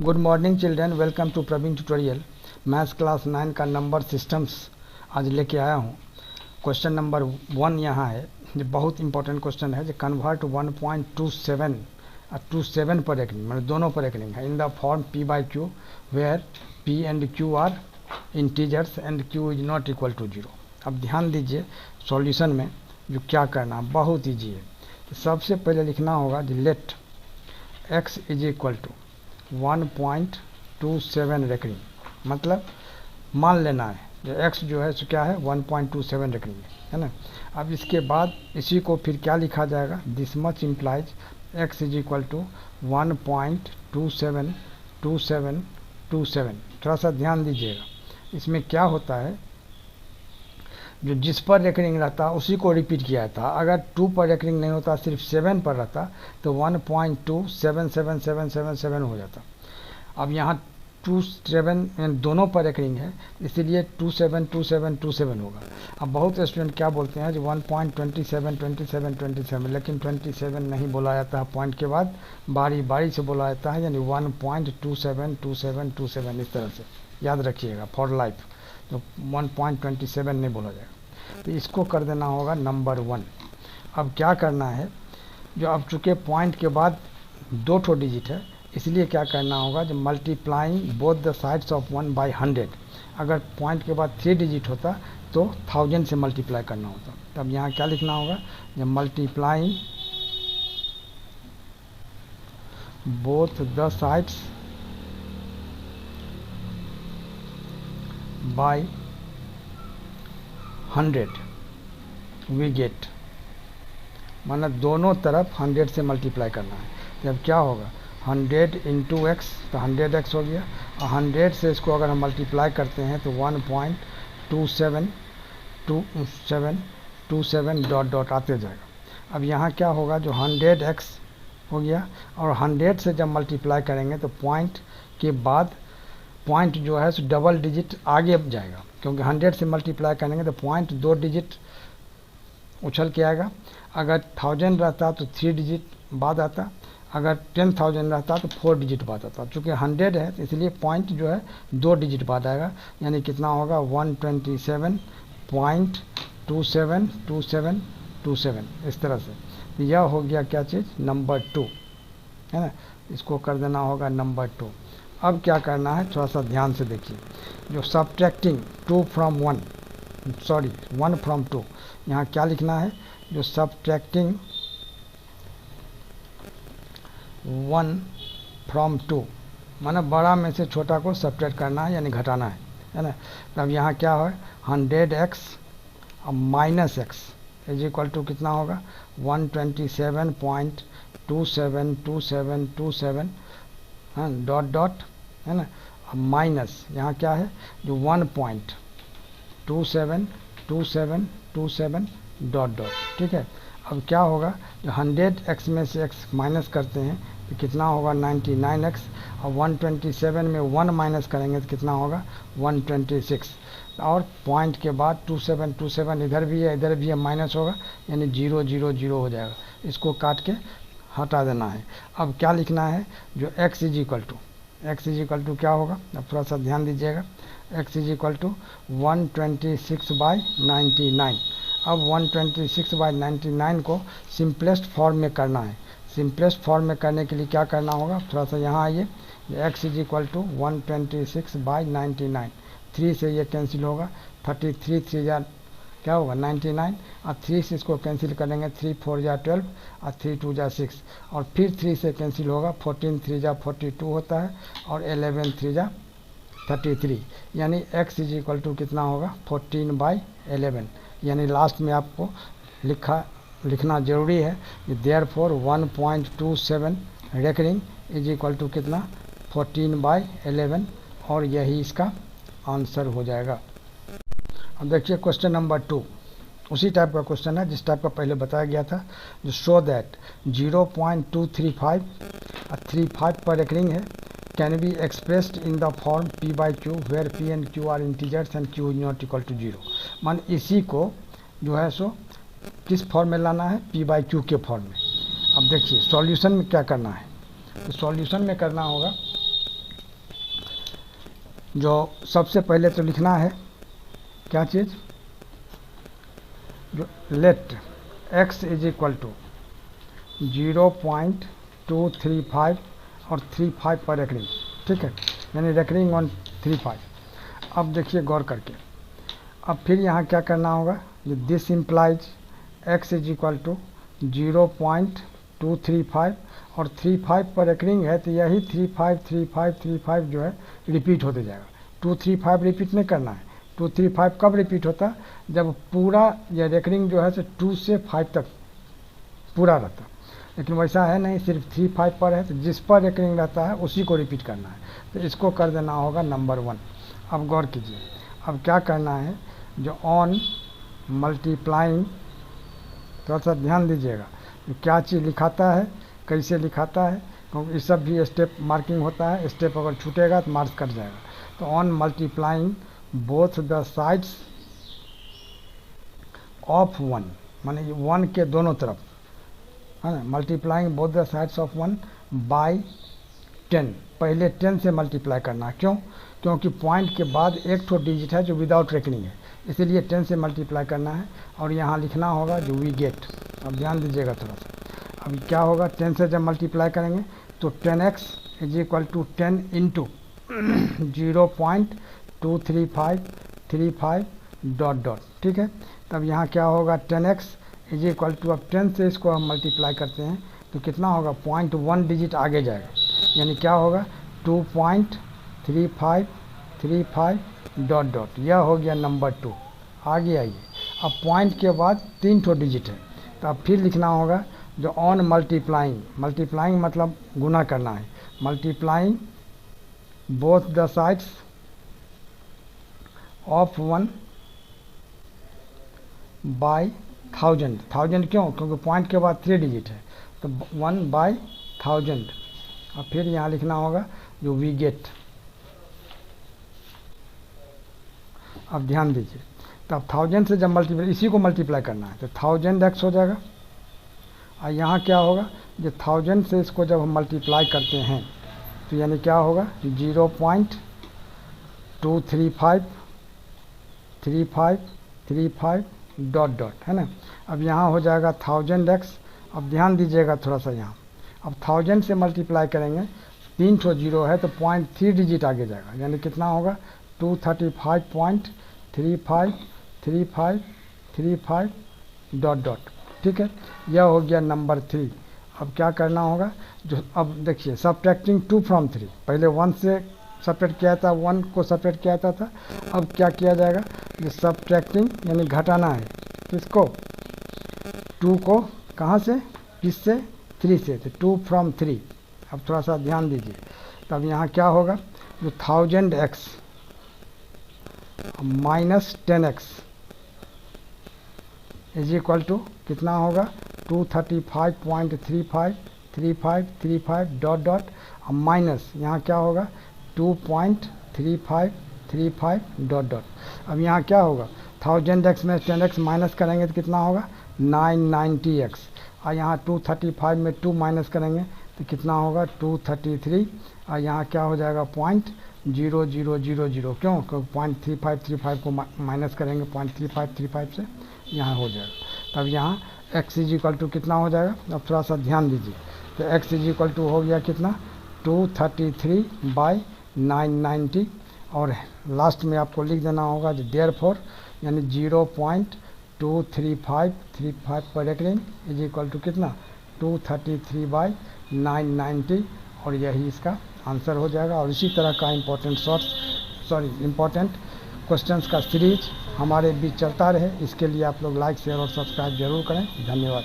Good morning children, welcome to Praveen tutorial. Maths class 9 का number systems आज लेके आया हूँ। क्वेश्चन नंबर 1 यहाँ है, जो बहुत इंपॉर्टेंट क्वेश्चन है। जो कन्वर्ट 1.27 और 27 पर रेकनिंग, मतलब दोनों पर रेकनिंग है, in the form p by q where p and q are integers and q is not equal to 0। अब ध्यान दीजिए सॉल्यूशन में जो क्या करना है, बहुत ईजी है। तो सबसे पहले लिखना होगा let x is equal to 1.27 reckoning, मतलब मान लेना है जो x जो है सो क्या है 1.27 रेकनिंग है ना। अब इसके बाद इसी को फिर क्या लिखा जाएगा, this much implies x is equal to 1.272727। थोड़ा सा ध्यान दीजिएगा, इसमें क्या होता है, जो जिस पर रेकनिंग रहता उसी को रिपीट किया था। अगर 2 पर रेकनिंग नहीं होता, सिर्फ 7 पर रहता तो 1.277777 हो जाता। अब यहाँ 27 दोनों पर रेकनिंग है, इसीलिए 272727 होगा। अब बहुत स्टूडेंट क्या बोलते हैं जो 1.272727, लेकिन 27 नहीं बोला जाता है, पॉइंट के बाद बारी बारी से बोला जाता है, यानी 1.272727 इस तरह से याद रखिएगा फॉर लाइफ। तो 1.27 नहीं बोला जाएगा। तो इसको कर देना होगा नंबर 1। अब क्या करना है, जो अब चूँकि पॉइंट के बाद 2 ठो डिजिट है, इसलिए क्या करना होगा, जो multiplying both the sides of 1 by 100। अगर पॉइंट के बाद 3 डिजिट होता तो 1000 से मल्टीप्लाई करना होता। तब यहाँ क्या लिखना होगा, जब multiplying both the sides by 100 we get, माना दोनों तरफ 100 से मल्टीप्लाई करना है। जब क्या होगा 100 इंटू एक्स, तो 100x हो गया, और 100 से इसको अगर हम मल्टीप्लाई करते हैं तो 1.2727 डॉट डॉट आते जाएगा। अब यहाँ क्या होगा, जो 100x हो गया, और 100 से जब मल्टीप्लाई करेंगे तो पॉइंट के बाद पॉइंट जो है सो डबल डिजिट आगे जाएगा, क्योंकि 100 से मल्टीप्लाई करेंगे तो पॉइंट 2 डिजिट उछल के आएगा। अगर 1000 रहता तो 3 डिजिट बाद आता, अगर 10,000 रहता तो 4 डिजिट बाद आता। चूँकि 100 है तो इसलिए पॉइंट जो है 2 डिजिट बाद आएगा, यानी कितना होगा 127.272727 इस तरह से। तो यह हो गया क्या चीज़, नंबर 2 है ना। इसको कर देना होगा नंबर 2। अब क्या करना है, थोड़ा सा ध्यान से देखिए, जो सब्ट्रैक्टिंग 1 फ्रॉम 2, यहाँ क्या लिखना है, जो सब्ट्रैक्टिंग 1 फ्रॉम 2, माना बड़ा में से छोटा को सब्ट्रैक्ट करना है, यानी घटाना है ना। तब यहाँ क्या है 100x और minus x is equal to कितना होगा 127.272727 डॉट डॉट है ना। अब माइनस यहाँ क्या है, जो 1.272727 डॉट डॉट, ठीक है। अब क्या होगा, जो 100x में से x माइनस करते हैं तो कितना होगा 99x, और 127 में 1 माइनस करेंगे तो कितना होगा 126, और पॉइंट के बाद 2727 इधर भी है इधर भी है, माइनस होगा, यानी 000 हो जाएगा। इसको काट के हटा देना है। अब क्या लिखना है, जो x इज इक्वल टू क्या होगा, अब थोड़ा सा ध्यान दीजिएगा, x इज इक्वल टू 126/99। अब 126/99 को सिंपलेस्ट फॉर्म में करना है। सिंपलेस्ट फॉर्म में करने के लिए क्या करना होगा, थोड़ा सा यहाँ आइए, x इज इक्वल टू 126/99, 3 से ये कैंसिल होगा, 33 3 क्या होगा 99, और 3 से इसको कैंसिल करेंगे, 3 4 12 और 3 2 6, और फिर 3 से कैंसिल होगा, 14 3 42 होता है, और 11 3 33, यानी x इज इक्वल टू कितना होगा 14/11। यानी लास्ट में आपको लिखना जरूरी है, therefore 1.27 reckoning is equal to कितना 14/11, और यही इसका आंसर हो जाएगा। अब देखिए क्वेश्चन नंबर 2 उसी टाइप का क्वेश्चन है जिस टाइप का पहले बताया गया था, जो शो दैट 0.235 और 35 पर रेकनिंग है, can be expressed in the form p by q where p and q are integers and q is not equal to 0। मान इसी को जो है सो किस फॉर्म में लाना है, p बाई क्यू के फॉर्म में। अब देखिए सॉल्यूशन में क्या करना है, तो सॉल्यूशन में करना होगा, जो सबसे पहले तो लिखना है क्या चीज़, जो let x is equal to 0.235 और 35 पर रेकरिंग, ठीक है, यानी रेकरिंग ऑन 35। अब देखिए गौर करके, अब फिर यहाँ क्या करना होगा, जो this implies x is equal to 0.235 और 35 पर रेकरिंग है, तो यही 35 35 35 जो है रिपीट होते जाएगा। 235 रिपीट नहीं करना है। 235 कब रिपीट होता है, जब पूरा यह रेकरिंग जो है तो 2 से 5 तक पूरा रहता, लेकिन वैसा है नहीं, सिर्फ 35 पर है, तो जिस पर रेकरिंग रहता है उसी को रिपीट करना है, तो इसको कर देना होगा नंबर 1। अब गौर कीजिए, अब क्या करना है, जो ऑन मल्टीप्लाइंग, थोड़ा सा ध्यान दीजिएगा क्या चीज़ लिखाता है, कैसे लिखाता है, क्योंकि इस सब भी स्टेप मार्किंग होता है, स्टेप अगर छूटेगा तो मार्क्स कट जाएगा। तो on multiplying both the sides of 1, माने 1 के दोनों तरफ, है ना, multiplying both the sides of 1 by 10, पहले 10 से मल्टीप्लाई करना है। क्यों, क्योंकि पॉइंट के बाद एक तो डिजिट है जो विदाउट रेकनिंग है, इसीलिए 10 से मल्टीप्लाई करना है। और यहाँ लिखना होगा जो वी गेट, अब ध्यान दीजिएगा थोड़ा सा, अब क्या होगा, 10 से जब मल्टीप्लाई करेंगे तो 10x is equal to 10 into 0.23535 dot dot, ठीक है। तब यहाँ क्या होगा, 10x इज इक्वल टू, अब 10 से इसको हम मल्टीप्लाई करते हैं तो कितना होगा, 0.1 डिजिट आगे जाएगा, यानी क्या होगा 2.3535 डॉट डॉट, यह हो गया नंबर 2। आगे आइए, अब पॉइंट के बाद 3 ठो डिजिट है, तो अब फिर लिखना होगा जो ऑन मल्टीप्लाइंग, मल्टीप्लाइंग मतलब गुना करना है, multiplying both the sides of 1 by 1000, 1000 क्यों, क्योंकि पॉइंट के बाद 3 डिजिट है, तो 1 बाय 1000। और फिर यहाँ लिखना होगा जो वी गेट। अब ध्यान दीजिए, तब 1000 से जब मल्टीप्लाई, इसी को मल्टीप्लाई करना है तो 1000x हो जाएगा, और यहाँ क्या होगा, जो 1000 से इसको जब हम मल्टीप्लाई करते हैं तो यानी क्या होगा 0.23535 डॉट डॉट, है ना। अब यहाँ हो जाएगा 1000x। अब ध्यान दीजिएगा थोड़ा सा यहाँ, अब 1000 से मल्टीप्लाई करेंगे, 3 ठो जीरो है तो 0.3 डिजिट आगे जाएगा, यानी कितना होगा 235.353535 डॉट डॉट, ठीक है। यह हो गया नंबर 3। अब क्या करना होगा, जो अब देखिए सब्ट्रैक्टिंग 2 फ्रॉम 3, पहले 1 से सब्ट्रैक्ट किया था, 1 को सब्ट्रैक्ट किया था, अब क्या किया जाएगा, जो सब्ट्रैक्टिंग यानी घटाना है, किसको, 2 को, कहाँ से, किससे, 3 से, तो 2 फ्रॉम 3। अब थोड़ा सा ध्यान दीजिए, तब यहाँ क्या होगा, जो 1000x minus 10x is equal to कितना होगा 235.353535 डॉट डॉट, माइनस यहाँ क्या होगा 2.3535 डॉट डॉट। अब यहाँ क्या होगा 1000x में 10x माइनस करेंगे तो कितना होगा 990x, और यहाँ 235 में 2 माइनस करेंगे तो कितना होगा 233, और यहाँ क्या हो जाएगा 0.0000, क्यों, क्योंकि 0.3535 को माइनस करेंगे 0.3535 से, यहाँ हो जाएगा। तब यहाँ x इज इक्वल टू कितना हो जाएगा, अब थोड़ा सा ध्यान दीजिए, तो x इज इक्वल टू हो गया कितना 233/990, और लास्ट में आपको लिख देना होगा जो देयरफॉर, यानी 0.23535 पर रेकरिंग इज इक्वल टू कितना 233/990, और यही इसका आंसर हो जाएगा। और इसी तरह का इम्पोर्टेंट क्वेश्चंस का सीरीज हमारे बीच चलता रहे, इसके लिए आप लोग लाइक शेयर और सब्सक्राइब जरूर करें। धन्यवाद।